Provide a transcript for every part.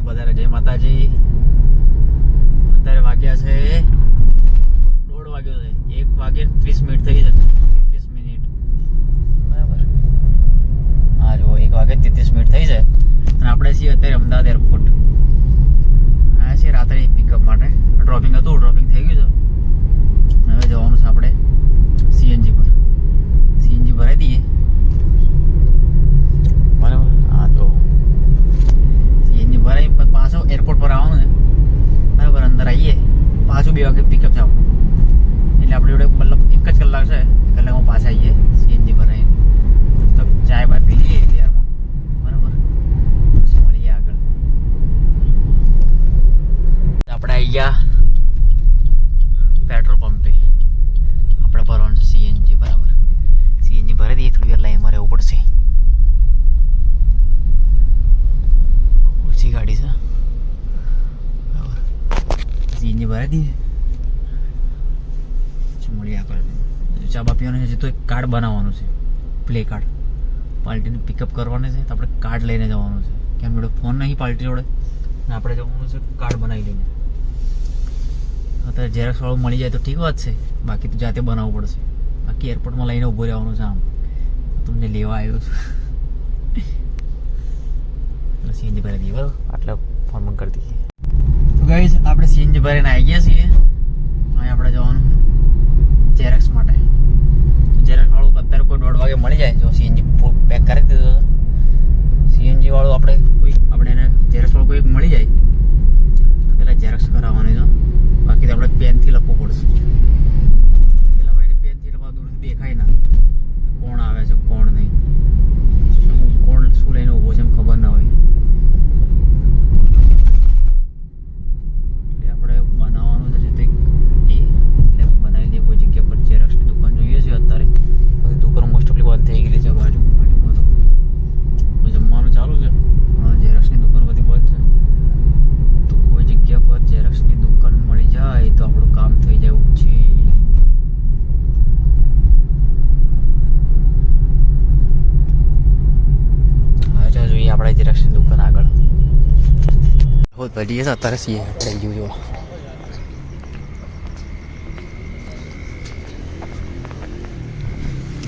બધાને જય માતાજી. અત્યારે વાગ્યા છે 1:30 વાગ્યો છે. 1 વાગે 30 મિનિટ થઈ છે. 33 મિનિટ બરાબર. હા જો 1 વાગે 33 મિનિટ થઈ છે અને આપણે છીએ અત્યારે અમદાવાદ એરપોર્ટ. આ છે રાત્રે પિકઅપ માટે. ડ્રોપિંગ હતું, ડ્રોપિંગ થઈ ગયું છે. હવે જવાનું છે આપણે સીએનજી પર. સીએનજી ભરાઈ દઈએ બરાબર. હા તો સીએનજી ભરાઈ પાછો એરપોર્ટ પર આવવાનું છે બરાબર. અંદર આવીએ પાછું 2 વાગે પિકઅપ છે આપણું. એટલે આપણે જોડે મતલબ 1 જ કલાક છે. 1 કલાકમાં પાછા આવીએ સીએનજી ભરાઈ. તો ચાય બાય પી લઈએ એરિયામાં બરાબર. પછી મળીએ આગળ. આપણે આવી ગયા પેટ્રોલ પંપે. આપણે ભરવાનું સીએનજી બરાબર. સીએનજી ભરી દઈએ. થોડી વાર લાઈનમાં રહેવું પડશે. ઓછી ગાડી છે બરાબર. સીએનજી ભરી દઈએ. મળીએ આગળ. ચા બા પીવાનું છે. તો એક કાર્ડ બનાવવાનું છે, પ્લે કાર્ડ. પાર્ટીને પિકઅપ કરવાનું છે તો આપણે કાર્ડ લઈને જવાનું છે. કેમ જોડે ફોન નહીં પાર્ટી જોડે. આપણે જવાનું છે કાર્ડ બનાવી લઈને. અત્યારે ઝેરોક્સ વાળું મળી જાય તો ઠીક વાત છે, બાકી તો જાતે બનાવવું પડશે. બાકી એરપોર્ટમાં લઈને ઊભો રહેવાનું છે. આમ તમને લેવા આવ્યો છું. સીએનજી ભરી દઈએ બરાબર. આટલા ફોર્મ કરી દઈએ. તો ગાઈસ આપણે સીએનજી ભરીને આવી ગયા છીએ. અહીં આપણે જવાનું ઝેરોક્સ માટે. ઝેરોક્સ વાળું અત્યારે કોઈ 1:30 વાગે મળી જાય. જો સીએનજી પેક કરી દીધો. સીએનજી વાળું આપણે એને ઝેરોક્સ વાળું કોઈ મળી જાય પહેલાં ઝેરોક્સ કરાવવાની છે. બાકી તો આપણે પેનથી લખવું પડશે. પેલા ભાઈને પેનથી લખવા દૂરથી દેખાય ના કોણ આવે છે કોણ નહીં. કોણ શું લઈને ઊભો છે એમ ખબર ના હોય. એટલે આપણે બનાવવાનું છે તે એટલે બનાવી દઈએ કોઈ જગ્યા પર. ઝેરોક્સની દુકાન જોઈએ છે અત્યારે. બધી દુકાનો મોસ્ટ ઓફલી બંધ થઈ ગયેલી છે. બાજુમાં તો જમવાનું ચાલુ છે. ઝેરોક્સની દુકાન બધી બંધ છે. તો કોઈ જગ્યા પર ઝેરોક્સની દુકાન મળી જાય તો આપણું કામ થઈ જાય એવું છે. હા ચાલો જોઈએ આપણે ઝેરોક્સની દુકાન આગળ. બહુ બધી છે અત્યારે. સીએ થઈ ગયું જો.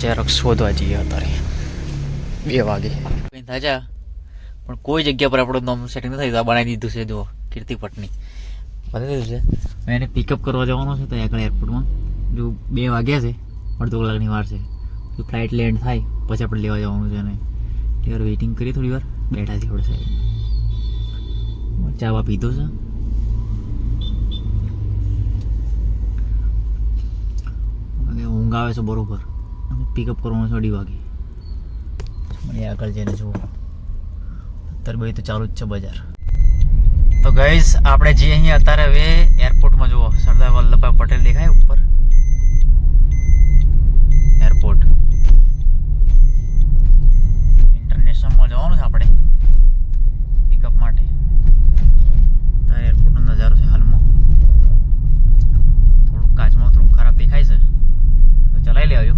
ઝેરોક્સ શોધવા જઈએ અત્યારે 2 વાગે. કંઈ થાય છે પણ કોઈ જગ્યા પર આપણું નામ સેટિંગ નથી થયું. બનાવી દીધું છે જો કીર્તિ પટની બનાવી દીધું છે. મેં એને પિકઅપ કરવા જવાનો છે તો આગળ એરપોર્ટમાં. જો 2 વાગ્યા છે, અડધો કલાકની વાર છે. જો ફ્લાઇટ લેન્ડ થાય પછી આપણે લેવા જવાનું છે. અને થોડી વાર વેઇટિંગ કરીએ. થોડી વાર બેઠા છે થોડા સાઈડમાં. ચા બા પીધો છે. ઊંઘ આવે છે બરોબર. પિકઅપ કરવાનું છે 2:30 વાગે. મને આગળ જઈને જુઓ. અત્યારે ભાઈ તો ચાલુ જ છે બજાર. તો ગાઈઝ આપણે જે અહીંયા અત્યારે હવે એરપોર્ટમાં જુઓ સરદાર વલ્લભભાઈ પટેલ દેખાય ઉપર. એરપોર્ટ ઇન્ટરનેશનલમાં જવાનું છે આપણે પિકઅપ માટે. અત્યારે એરપોર્ટનો નજારો છે હાલમાં. થોડુંક કાચમાં થોડુંક ખરાબ દેખાય છે તો ચલાવી લેવાજો.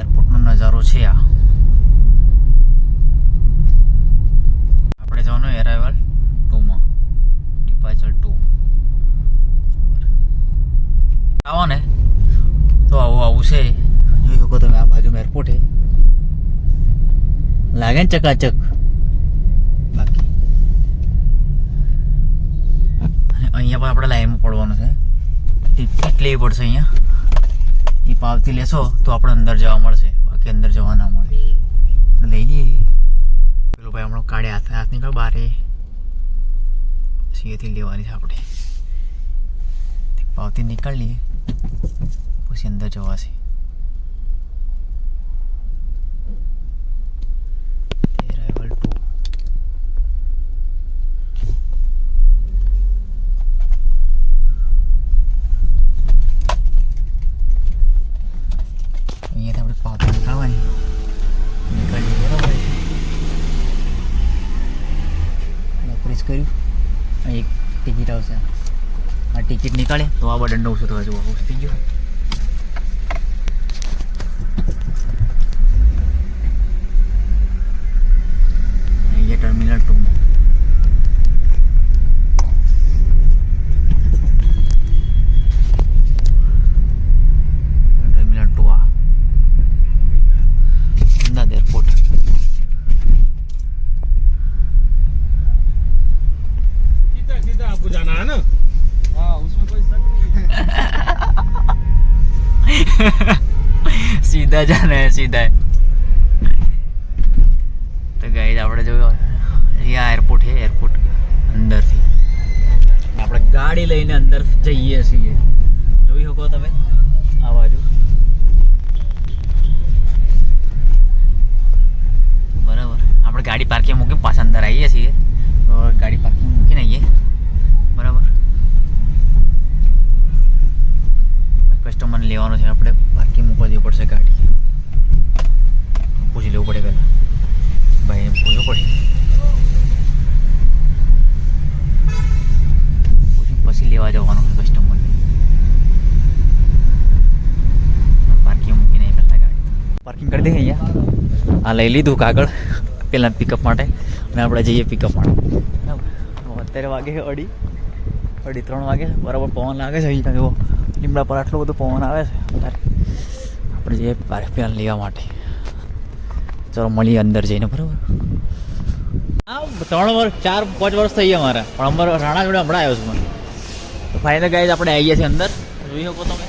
એરપોર્ટનો નજારો છે આ. આપણે જવાનું એરાઇવલ 2માં. ડિપાર્ચર 2 આવો ને તો આવું છે. જોઈ શકો તમે આ બાજુમાં એરપોર્ટ છે. લાગે ને ચકાચક. બાકી અહીંયા પર આપણે લાઈનમાં પડવાનું છે. ટિકિટ લેવી પડશે અહીંયા. એ પાવતી લેશો તો આપણે અંદર જવા મળશે. બાકી અંદર જવા ના મળે. લઈ લઈએ. પેલો ભાઈ હમણાં કાઢે હાથ નીકળ બારે. સીએથી લેવાની છે આપણે. પાવતી નીકાળી લઈએ પછી અંદર જવાશે. એરાઇવલ 2. અહીંયાથી આપણે પાવતી નીકાળવાની. નીકાળી બરાબર. પ્રેસ કર્યું. એક ટિકિટ આવશે. આ ટિકિટ નીકાળે તો આ બટન 900 થવા જુઓ. થઈ ગયું. અહીંયા ટર્મિનલ સીધા જાને સીધા. તો ગાઈસ આપણે જો અહીંયા એરપોર્ટ છે, એરપોર્ટ અંદરથી આપણે ગાડી લઈને અંદર જઈએ છીએ. જોઈ શકો તમે આ બાજુ બરાબર. આપણે ગાડી પાર્કિંગ મૂકીને પાછા અંદર આવીએ છીએ. ગાડી પાર્કિંગ મૂકીને આવીએ બરાબર. કસ્ટમરને લેવાનું છે, આપણે પાર્કિંગ મૂકવા દેવું પડશે ગાડી. પૂછી લેવું પડે પહેલાં, ભાઈને પૂછવું પડે. પછી લેવા જવાનું છે કસ્ટમરને. પાર્કિંગ મૂકીને પહેલાં ગાડી પાર્કિંગ કરી દઈએ અહીંયા. આ લઈ લીધું કાગળ પહેલાં પિકઅપ માટે, અને આપણે જઈએ પિકઅપ માટે. બરાબર. અત્યારે વાગે છે 2:30 વાગે બરાબર. પવન લાગે છે અહીંયા જુઓ, લીમડા પર આટલો બધો પવન આવે છે. અત્યારે આપણે જઈએ પહેલાં લેવા માટે. ચલો મળીએ અંદર જઈને બરાબર. હા 3 વર્ષ 4-5 વર્ષ થઈ ગયા મારા, પણ અમારો રાણા જોડે હમણાં આવ્યો છું મને. તો ફાઇનલ ગાઈઝ આપણે આવીએ છીએ અંદર. જોઈ શકો તમે.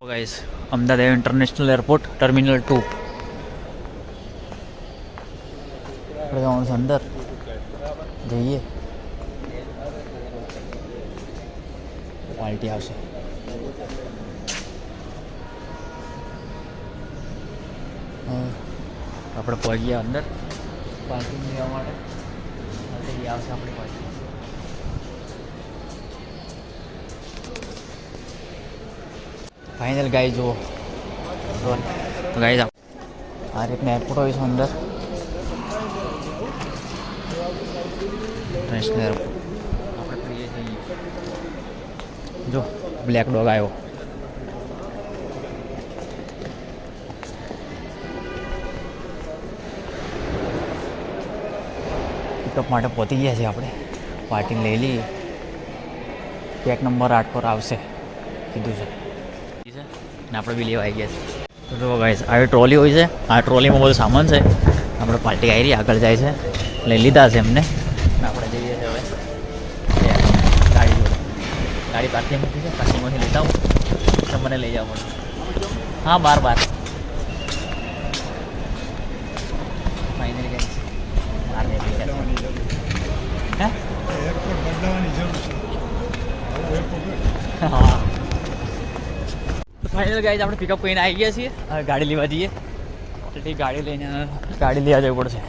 Guys Ahmedabad international airport terminal 2 આપણે જવાનું છે અંદર. જઈએ ક્વોલિટી આવશે. આપણે પહોંચી ગયા અંદર પાર્કિંગ લેવા માટે. આવશે આપણી પાસે. ફાઇનલ ગાઈ જુઓ. તો ગાઈ જાઓ આ રીતના એરપોર્ટ હોય છે અંદર. ઇન્ટરનેશનલ એરપોર્ટ આપણે કરીએ છીએ. જો બ્લેક ડોગ આવ્યો. પિકઅપ માટે પહોંચી ગયા છીએ આપણે. પાર્ટી લઈ લઈએ. પેક નંબર 8 પર આવશે કીધું છે. ને આપણે બી લેવા આવી ગયા છે. તો જો ગાઈસ આવી ટ્રોલી હોય છે. આ ટ્રોલીમાં બધું સામાન છે. આપણે પાર્ટી આવી રહી આગળ જાય છે. લઈ લીધા છે એમને. આપણે જઈએ છીએ હવે ગાડી જોડે. ગાડી પાર્કિંગ મૂકી છે. પાર્કિંગમાંથી લેતા આવું તો મને લઈ જવા પડે. હા 12 ફાઇનલી ગાઈસ બહાર નીકળી ગયા. હે એરપોર્ટ બદલાવાની જરૂર છે. હા ફાઇનલ ગાઈઝ આપણે પિકઅપ કરીને આવી ગયા છીએ. હવે ગાડી લેવા જઈએ. ગાડી લઈને ગાડી લેવા જવું પડશે.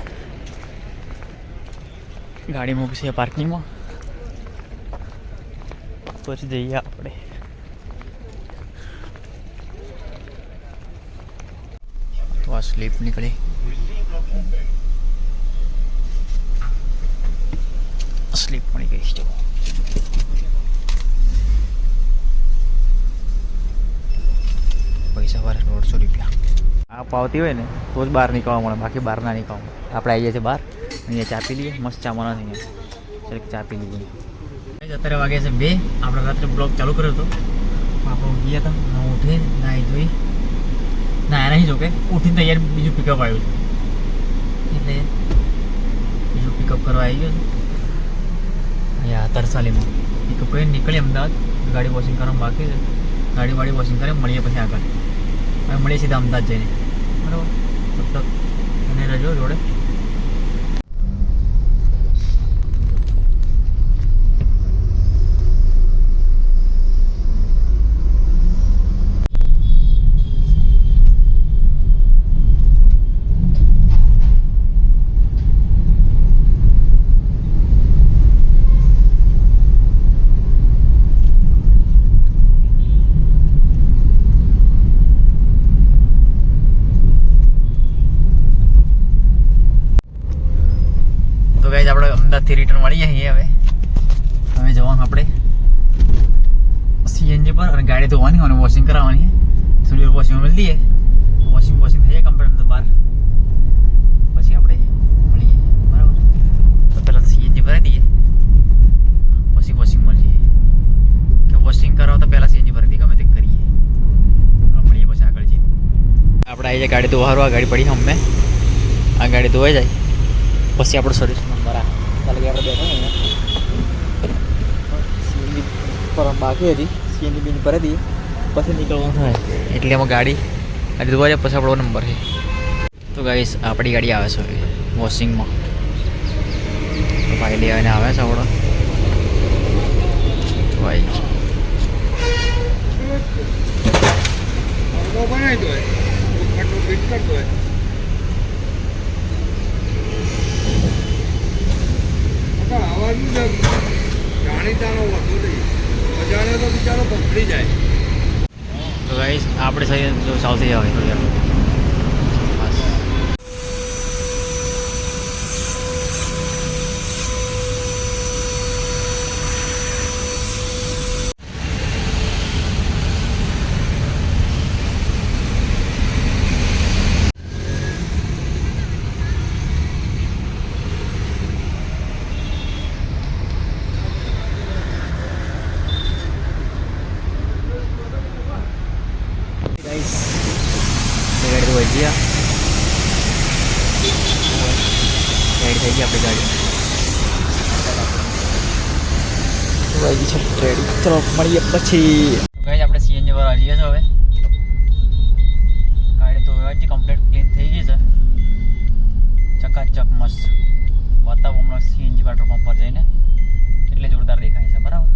ગાડી મૂકશે પાર્કિંગમાં, પછી જઈએ આપણે. તો આ સ્લીપ નીકળી. સ્લીપ મળી ગઈ છે. પૈસા વાળા 150 રૂપિયા. આ પાવતી હોય ને તો જ બહાર નીકળવા મળે, બાકી બહાર ના નીકળવા. આપણે આવી જઈએ બહાર. અહીંયા ચા પી લઈએ. મસ્ત ચા મળે છે અહીંયા. ચાલ ચા પી લઈએ. અત્યારે વાગે છે 2. આપણે રાત્રે બ્લોગ ચાલુ કર્યો હતો. આપણે ગયા હતા. હું ઉઠી નાહી ધોઈ ના નહીં જોકે ઉઠીને તૈયાર બીજું પિકઅપ આવ્યું છે. એટલે બીજું પિકઅપ કરવા આવી ગયો છું અહીંયા તરસાલીમાં. પિકઅપ કરીને નીકળી અમદાવાદ. ગાડી વોશિંગ કરવાનું બાકી છે. ગાડી વાડી વોશિંગ કરે મળીએ પછી આગળ. હવે મળીએ સીધા અમદાવાદ જઈને બરાબર. તબ તક અને રહેજો જોડે. આપણે અમદાવાદથી રિટર્ન મળી જઈએ. હવે જવાનું આપણે સીએનજી પર. અને ગાડી ધોવાની અને વોશિંગ કરાવવાની. થોડી વોશિંગ મળી દઈએ. વોશિંગ થઈ જાય કમ્પ્લીટ બહાર. પછી આપણે મળીએ બરાબર. તો પહેલાં સીએનજી ભરાઈ દઈએ, પછી વોશિંગ મળી જઈએ. કે વોશિંગ કરાવો તો પહેલાં સીએનજી ભરી દઈએ. ગમે તે કરીએ. મળીએ પછી આગળ જઈએ. આપણે આવી જાય ગાડી ધોવા. આ ગાડી પડી અમે. આ ગાડી ધોવાઈ જાય પછી આપણો સર્વિસ નંબર આ ચાલે કે આપણે બેઠા ને સીએનજી પર બાકી હતી સીએનજી બીન પર હતી પછી નીકળવાનું થાય એટલે એમાં ગાડી જોવા જાય પછી આપણો નંબર છે. તો ગાઈસ આપણી ગાડી આવે છે હવે વોશિંગમાં ભાઈ લેવાને આવે છે આપણો ભાઈ તો ગાઈસ આપણે સહી સાઉથી આવે થોડી વાર બસ. ગાઈસ ગાડી તો વહી ગયા રેડી થઈ ગઈ આપણી ગાડી વહી ગઈ છે રેડી. ચલો મળીએ પછી. ગાઈસ આપણે સીએનજી પર આવી ગયા છે હવે ગાડી તો હવે કમ્પ્લીટ ક્લીન થઈ ગઈ છે ચકાચક મસ્ત. બતાવો હમણાં સીએનજી પેટ્રોલ પંપ પર જઈને એટલે જોરદાર દેખાય છે બરાબર.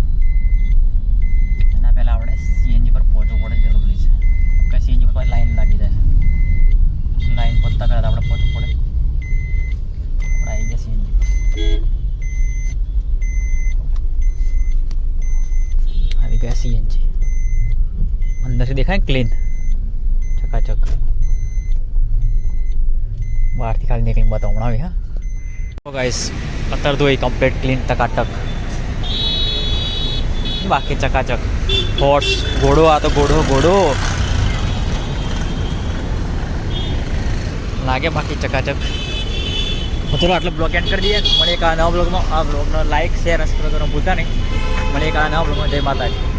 એના પહેલાં આપણે સીએનજી પર પહોંચવું પડે જરૂરી છે કે સીએનજી પર લાઈન લાગી જાય લાઈન પત્તા કરે આપણે પહોંચવું પડે. આપણે આવી ગયા સીએનજી આવી ગયા સીએનજી અંદરથી દેખાય ક્લીન ચકાચક. બહારથી ખાલી નીકળીને બતાવું હમણાં આવી. હા તો ગાઈસ અત્યારે તો એ કમ્પ્લીટ ક્લીન ટકાટક બાકી ચકાચક. હોર્સ ઘોડો આ તો ઘોડો લાગે બાકી ચકાચક. ચલો આટલો બ્લોગ એન્ડ કરી દઈએ. મળીએ એક આ નવા બ્લોગમાં. આ બ્લોગનો લાઈક શેર અને સબસ્ક્રાઈબ કરવાનું ભૂલતા નહીં. મળીએ એક આ નવા બ્લોગમાં. જય માતાજી.